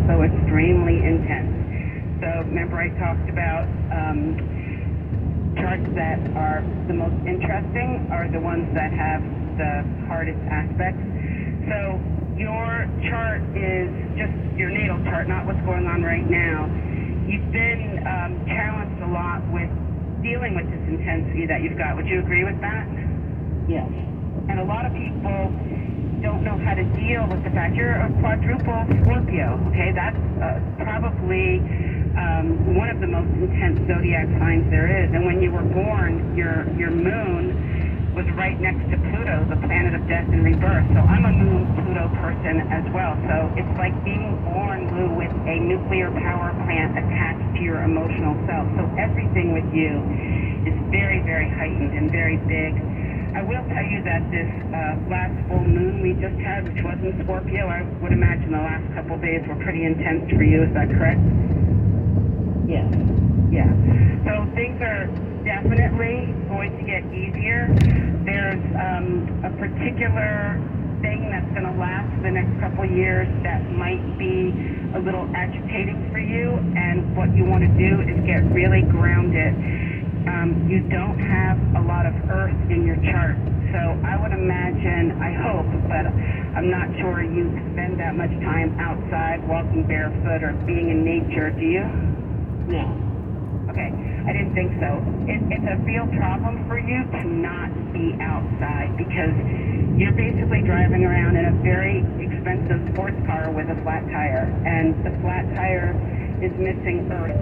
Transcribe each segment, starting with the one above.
also extremely intense. So remember I talked about charts that are the most interesting are the ones that have the hardest aspects. So your chart is just your natal chart, not what's going on right now. You've been challenged a lot with dealing with this intensity that you've got. Would you agree with that? Yes. And a lot of people don't know how to deal with the fact you're a quadruple Scorpio, okay? That's probably one of the most intense zodiac signs there is. And when you were born, your moon was right next to Pluto, the planet of death and rebirth. So I'm a moon-Pluto person as well. So it's like being born, Lou, with a nuclear power plant attached to your emotional self. So everything with you is very, very heightened and very big. I will tell you that this last full moon we just had, which was in Scorpio, I would imagine the last couple days were pretty intense for you. Is that correct? Yes. Yeah. So things are definitely going to get easier. There's a particular thing that's going to last the next couple years that might be a little agitating for you, and what you want to do is get really grounded. You don't have a lot of earth in your chart, so I would imagine, I hope, but I'm not sure you spend that much time outside walking barefoot or being in nature, do you? No. Okay, I didn't think so. It's a real problem for you to not be outside because you're basically driving around in a very expensive sports car with a flat tire, and the flat tire is missing earth.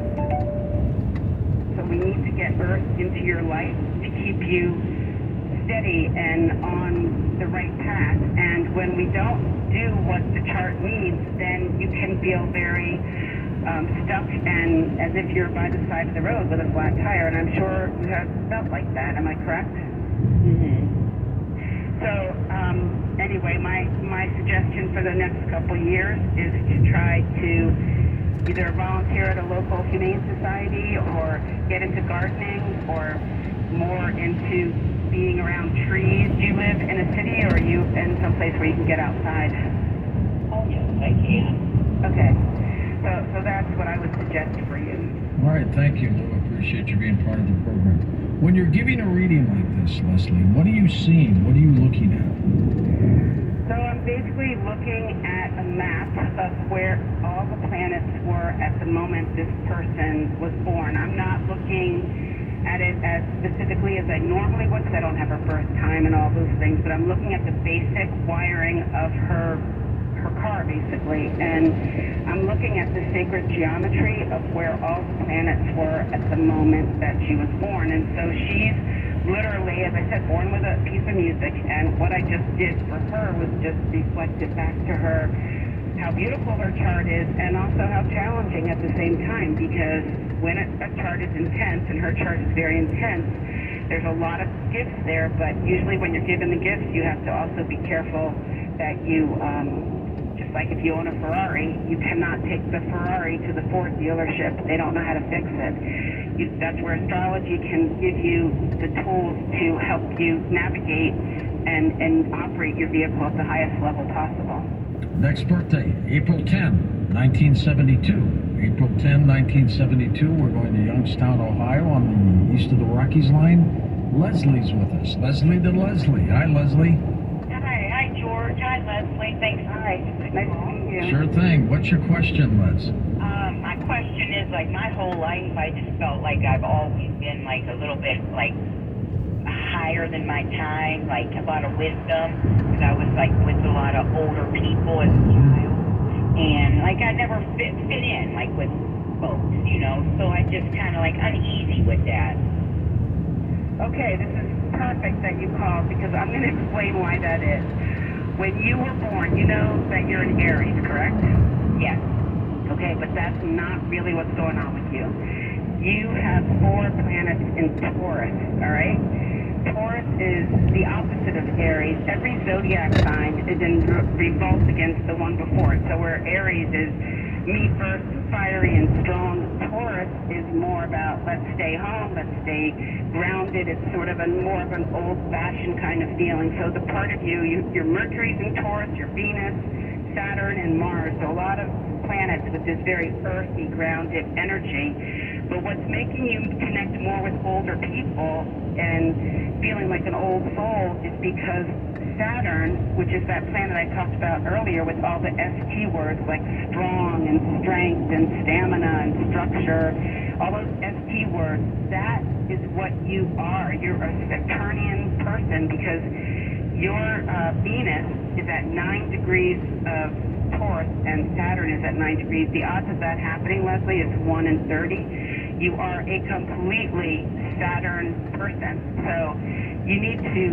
So we need to get earth into your life to keep you steady and on the right path. And when we don't do what the chart needs, then you can feel very stuck and as if you're by the side of the road with a flat tire. And I'm sure you have felt like that. Am I correct? Mm-hmm. So anyway, my suggestion for the next couple years is to try to either volunteer at a local humane society or get into gardening or more into being around trees. Do you live in a city or are you in some place where you can get outside? Oh, yes, I can. Okay. So that's what I would suggest for you. All right, thank you, Lou. I appreciate you being part of the program. When you're giving a reading like this, Leslie, what are you seeing? What are you looking at? So I'm basically looking at a map of where all the planets were at the moment this person was born. I'm not looking at it as specifically as I normally would because I don't have her birth time and all those things, but I'm looking at the basic wiring of her car, basically, and I'm looking at the sacred geometry of where all the planets were at the moment that she was born. And so she's literally, as I said, born with a piece of music, and what I just did for her was just reflect it back to her how beautiful her chart is and also how challenging at the same time, because when a chart is intense, and her chart is very intense, there's a lot of gifts there, but usually when you're given the gifts, you have to also be careful that you just like if you own a Ferrari, you cannot take the Ferrari to the Ford dealership. They don't know how to fix it. That's where astrology can give you the tools to help you navigate and operate your vehicle at the highest level possible. Next birthday, April 10, 1972. April 10, 1972, we're going to Youngstown, Ohio on the east of the Rockies line. Leslie's with us. Leslie to Leslie. Hi, Leslie. Hi, George. Hi, Leslie. Thanks. Hi. Nice to meet you. Sure thing. What's your question, Les? My question is, like, my whole life, I just felt like I've always been, like, a little bit, like, higher than my time, like, a lot of wisdom, because I was, like, with a lot of older people as a child, and, like, I never fit in, like, with folks, you know, so I just kind of, like, uneasy with that. Okay, this is perfect that you called because I'm going to explain why that is. When you were born, you know that you're an Aries, correct? Yes. Okay, but that's not really what's going on with you. You have 4 planets in Taurus, all right? Taurus is the opposite of Aries. Every zodiac sign is in revolt against the one before it. So where Aries is me first, fiery and strong, Taurus is more about let's stay home, let's stay grounded. It's sort of more of an old-fashioned kind of feeling. So the part of your Mercury's in Taurus, your Venus, Saturn, and Mars. So a lot of planets with this very earthy, grounded energy. But what's making you connect more with older people and feeling like an old soul is because Saturn, which is that planet I talked about earlier with all the ST words like strong and strength and stamina and structure, all those ST words, that is what you are. You're a Saturnian person because your Venus is at 9 degrees of Taurus and Saturn is at 9 degrees. The odds of that happening, Leslie, is 1 in 30. You are a completely Saturn person. So you need to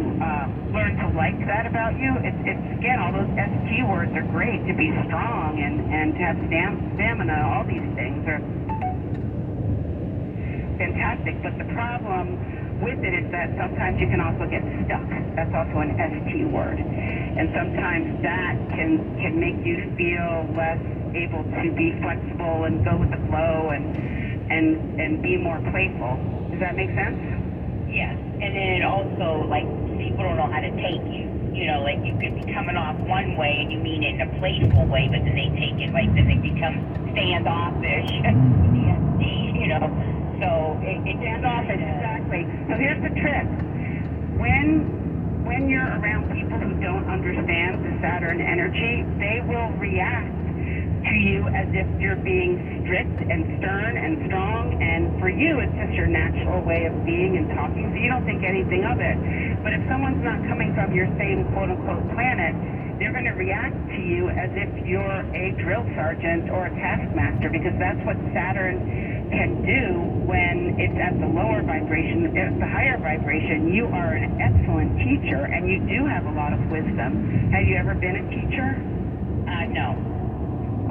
learn to like that about you. It's again, all those ST words are great, to be strong and to have stamina. All these things are fantastic. But the problem with it is that sometimes you can also get stuck. That's also an ST word. And sometimes that can make you feel less able to be flexible and go with the flow and be more playful. Does that make sense? Yes. And then it also, like, people don't know how to take you. You know, like, you could be coming off one way and you mean it in a playful way, but then they take it, like, then they become standoffish, you know. So it Standoffish, exactly. So here's the trick. When you're around people who don't understand the Saturn energy, they will react to you as if you're being strict and stern and strong, and for you it's just your natural way of being and talking, so you don't think anything of it. But if someone's not coming from your same quote-unquote planet, they're going to react to you as if you're a drill sergeant or a taskmaster, because that's what Saturn can do when it's at the lower vibration. At the higher vibration, you are an excellent teacher, and you do have a lot of wisdom. Have you ever been a teacher? No.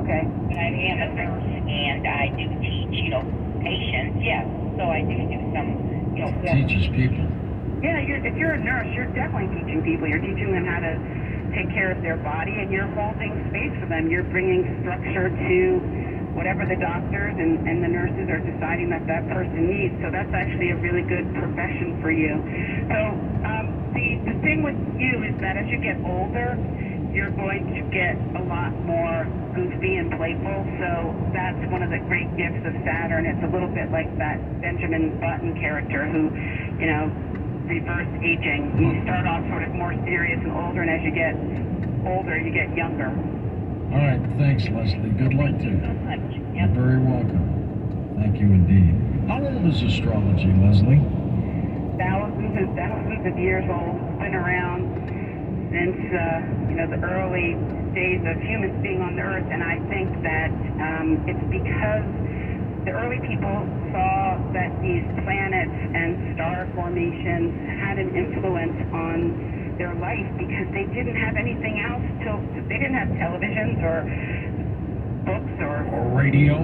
Okay. But I am a nurse, and I do teach, you know, patients, yes. So I do some, you know... Teaches people. Yeah, if you're a nurse, you're definitely teaching people. You're teaching them how to take care of their body, and you're holding space for them. You're bringing structure to whatever the doctors and the nurses are deciding that person needs. So that's actually a really good profession for you. So the thing with you is that as you get older, you're going to get a lot more goofy and playful. So that's one of the great gifts of Saturn. It's a little bit like that Benjamin Button character who, you know, reverse aging. You start off sort of more serious and older, and as you get older, you get younger. All right, thanks, Leslie. Good luck to you. So much. You're very welcome. Thank you indeed. How old is astrology, Leslie? Thousands of years old. It's been around since the early days of humans being on the Earth, and I think that it's because the early people saw that these planets and star formations had an influence on their life because they didn't have anything else they didn't have televisions or books or radio.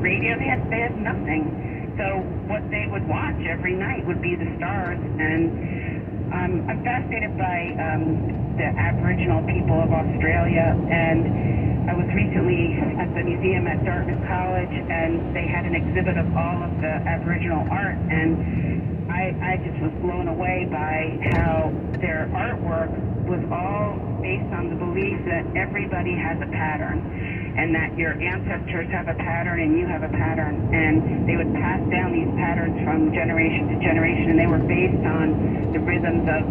Radio. They had nothing. So what they would watch every night would be the stars, and I'm fascinated by the Aboriginal people of Australia, and I was recently at the museum at Dartmouth College, and they had an exhibit of all of the Aboriginal art, and I just was blown away by how their artwork was all based on the belief that everybody has a pattern, and that your ancestors have a pattern and you have a pattern, and they would pass down these patterns from generation to generation, and they were based on the rhythms of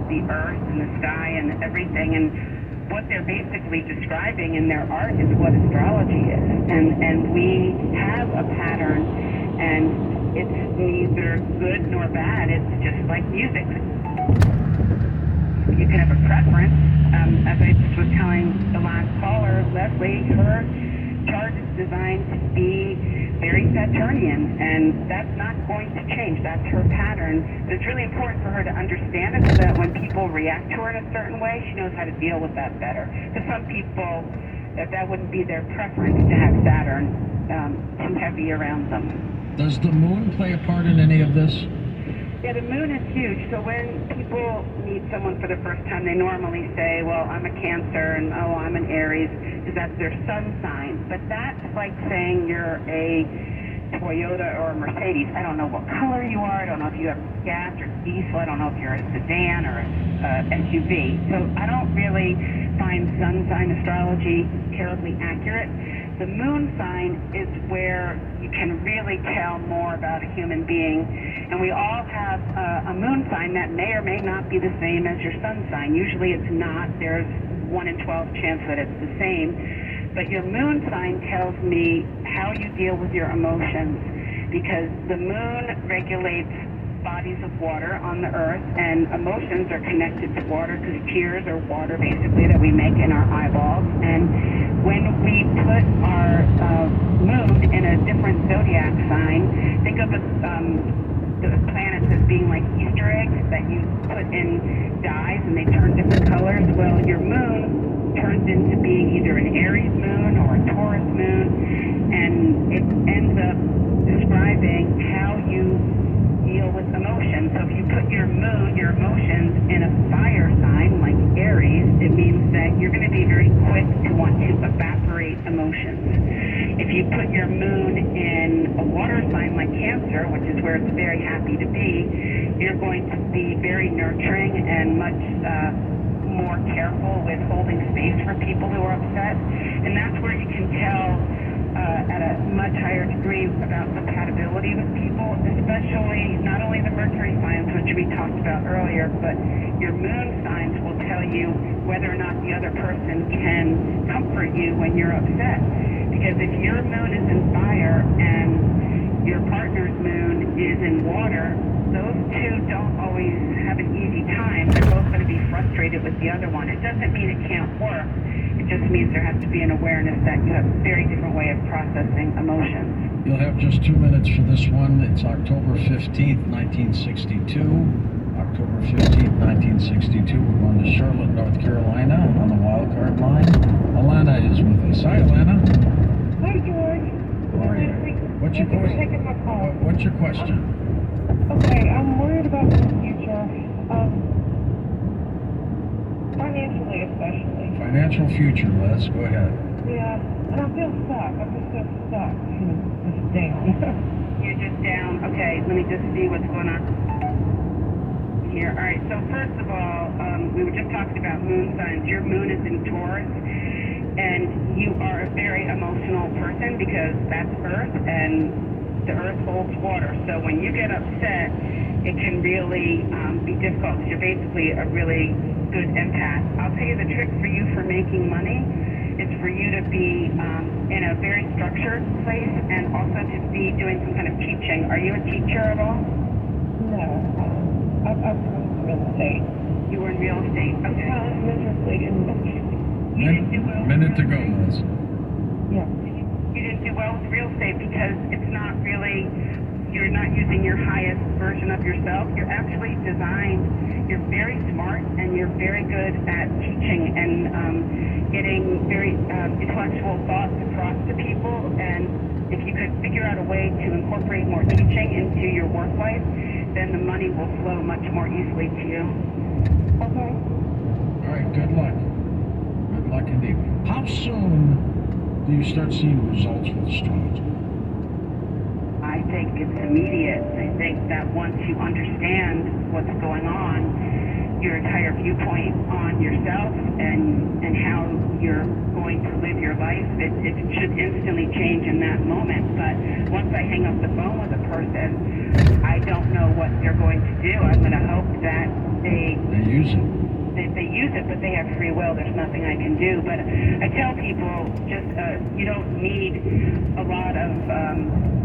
the earth and the sky and everything. And what they're basically describing in their art is what astrology is, and we have a pattern, and it's neither good nor bad. It's just like music. You can have a preference. As I just was telling the last caller, Leslie, her chart is designed to be very Saturnian, and that's not going to change. That's her pattern. But it's really important for her to understand it so that when people react to her in a certain way, she knows how to deal with that better. Because some people, that wouldn't be their preference to have Saturn too heavy around them. Does the moon play a part in any of this? Yeah, the moon is huge. So when people meet someone for the first time, they normally say, well, I'm a Cancer, and oh, I'm an Aries, because that's their sun sign. But that's like saying you're a Toyota or a Mercedes. I don't know what color you are. I don't know if you have gas or diesel. I don't know if you're a sedan or a SUV. So I don't really find sun sign astrology terribly accurate. The moon sign is where you can really tell more about a human being. And we all have a moon sign that may or may not be the same as your sun sign. Usually it's not. There's 1 in 12 chance that it's the same. But your moon sign tells me how you deal with your emotions, because the moon regulates bodies of water on the earth, and emotions are connected to water because tears are water basically that we make in our eyeballs. And when we put our moon in a different zodiac sign, think of the planets as being like Easter eggs that you put in dyes and they turn different colors. Well, your moon turns into being either an Aries moon or a Taurus moon, and it ends up describing how you deal with emotions. So if you put your moon, your emotions, in a fire sign like Aries, it means that you're going to be very quick to want to evaporate emotions. If you put your moon in a water sign like Cancer, which is where it's very happy to be, you're going to be very nurturing and much more careful with holding space for people who are upset. And that's where you can tell at a much higher degree about compatibility with people, especially not only the Mercury signs, which we talked about earlier, but your moon signs will tell you whether or not the other person can comfort you when you're upset. Because if your moon is in fire and your partner's moon is in water, those two don't always have an easy time. They're both going to be frustrated with the other one. It doesn't mean it can't work. It just means there has to be an awareness that you have a very different way of processing emotions. You'll have just 2 minutes for this one. It's October 15th, 1962. October 15th, 1962. We're going to Charlotte, North Carolina on the wild card line. Alana is with us. Hi, Alana. Hi, George. How are you? What's your Thank you for question? taking my call. What's your question? Okay, I'm worried about the future, financially especially. Financial future, Les. Go ahead. Yeah, and I feel stuck. I just feel stuck. Just down. You're just down. Okay, let me just see what's going on here. All right, so first of all, we were just talking about moon signs. Your moon is in Taurus, and you are a very emotional person because that's Earth, and the Earth holds water. So when you get upset, it can really be difficult because you're basically a really good empath. I'll tell you the trick for you for making money is for you to be in a very structured place and also to be doing some kind of teaching. Are you a teacher at all? No, I've been in real estate. You were in real estate. Okay. I'm interested in You didn't do well. Minute to go, Les. yeah. You didn't do well with real estate because it's not really, you're not using your highest version of yourself. You're actually designed, you're very smart and you're very good at teaching and getting very intellectual thoughts across to people. And if you could figure out a way to incorporate more teaching into your work life, then the money will flow much more easily to you. Okay. All right, good luck. Good luck indeed. How soon do you start seeing results with astrology? I think it's immediate. I think that once you understand what's going on, your entire viewpoint on yourself and how you're going to live your life, it should instantly change in that moment. But once I hang up the phone with a person, I don't know what they're going to do. I'm going to hope that they use it. They use it, but they have free will. There's nothing I can do. But I tell people, just you don't need a lot of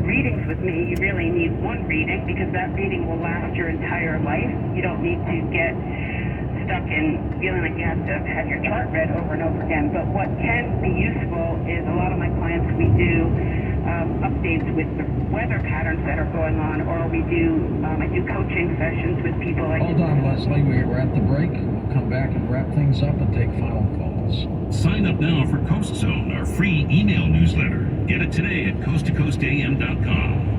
readings with me. You really need one reading because that reading will last your entire life. You don't need to get stuck in feeling like you have to have your chart read over and over again. But what can be useful is a lot of my clients, we do updates with the weather patterns that are going on, or I do coaching sessions with people. Hold on, Leslie. We're at the break. We'll come back and wrap things up and take final calls. Sign up now for Coast Zone, our free email newsletter. Get it today at coasttocoastam.com.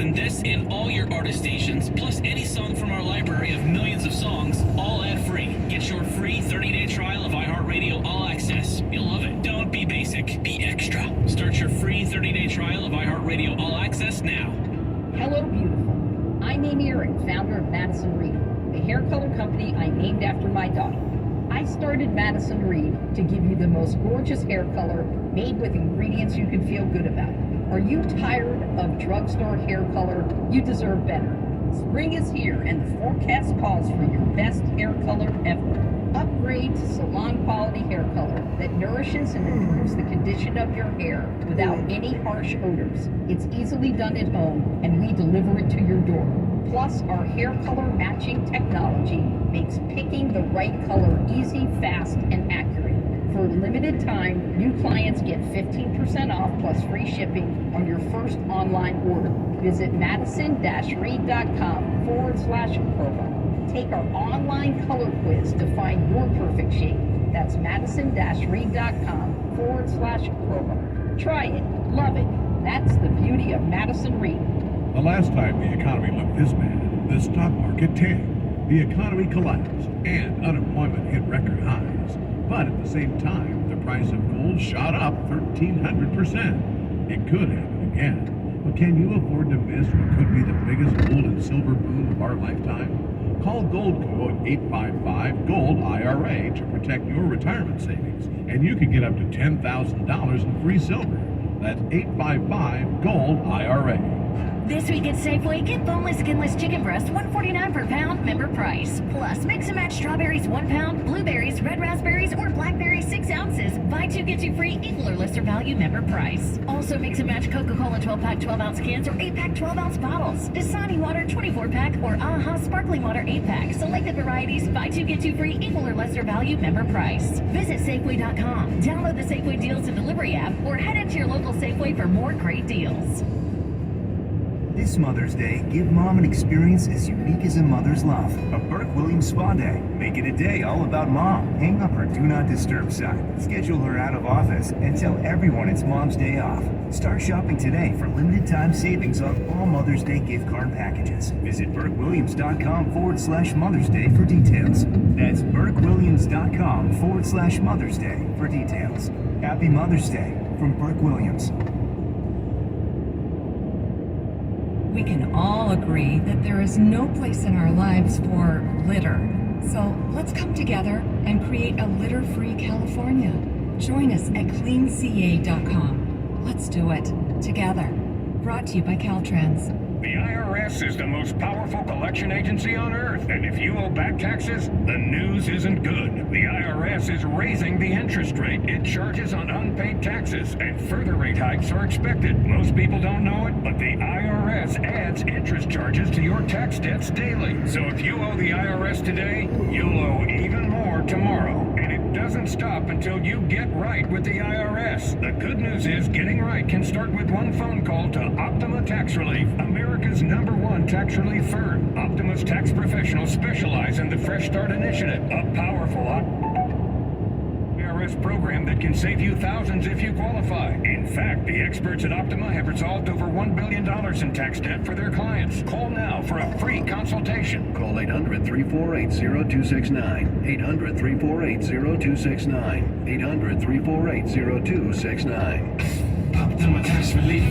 Listen this and all your artist stations, plus any song from our library of millions of songs, all ad-free. Get your free 30-day trial of iHeartRadio All Access. You'll love it. Don't be basic, be extra. Start your free 30-day trial of iHeartRadio All Access now. Hello, beautiful. I'm Amy Eric, founder of Madison Reed, a hair color company I named after my daughter. I started Madison Reed to give you the most gorgeous hair color made with ingredients you can feel good about. Are you tired of drugstore hair color? You deserve better. Spring is here and the forecast calls for your best hair color ever. Upgrade to salon quality hair color that nourishes and improves the condition of your hair without any harsh odors. It's easily done at home and we deliver it to your door. Plus, our hair color matching technology makes picking the right color easy, fast, and accurate. For a limited time, new clients get 15% off plus free shipping on your first online order. Visit madison-reed.com/promo. Take our online color quiz to find your perfect shade. That's madison-reed.com/promo. Try it, love it. That's the beauty of Madison Reed. The last time the economy looked this bad, the stock market tanked. The economy collapsed and unemployment hit record highs. But at the same time, the price of gold shot up 1,300%. It could happen again. But can you afford to miss what could be the biggest gold and silver boom of our lifetime? Call Goldco at 855-GOLD-IRA to protect your retirement savings, and you could get up to $10,000 in free silver. That's 855-GOLD-IRA. This week at Safeway, get boneless, skinless chicken breast, $1.49 per pound, member price. Plus, mix and match strawberries, 1 pound, blueberries, red raspberries, or blackberries, 6 ounces. Buy 2, get 2 free, equal or lesser value, member price. Also, mix and match Coca-Cola 12-pack, 12-ounce cans, or 8-pack, 12-ounce bottles. Dasani water, 24-pack, or AHA sparkling water, 8-pack. Selected varieties, buy 2, get 2 free, equal or lesser value, member price. Visit Safeway.com. Download the Safeway Deals and Delivery app, or head into your local Safeway for more great deals. This Mother's Day, give Mom an experience as unique as a mother's love. A Burke Williams Spa Day. Make it a day all about Mom. Hang up her Do Not Disturb sign. Schedule her out of office and tell everyone it's Mom's Day off. Start shopping today for limited time savings on all Mother's Day gift card packages. Visit BurkeWilliams.com/Mother's Day for details. That's BurkeWilliams.com/Mother's Day for details. Happy Mother's Day from Burke Williams. We can all agree that there is no place in our lives for litter. So let's come together and create a litter-free California. Join us at cleanca.com. Let's do it together. Brought to you by Caltrans. The IRS is the most powerful collection agency on earth, and if you owe back taxes, the news isn't good. The IRS is raising the interest rate it charges on unpaid taxes, and further rate hikes are expected. Most people don't know it, but the IRS adds interest charges to your tax debts daily. So if you owe the IRS today, you'll owe even more tomorrow. And it doesn't stop until you get right with the IRS. The good news is getting right can start with one phone call to Optima Tax Relief, America's #1 tax relief firm. Optima's tax professionals specialize in the Fresh Start Initiative, a powerful IRS program that can save you thousands if you qualify. In fact, the experts at Optima have resolved over $1 billion in tax debt for their clients. Call now for a free consultation. Call 800-348-0269. 800-348-0269. 800-348-0269. Optima Tax Relief.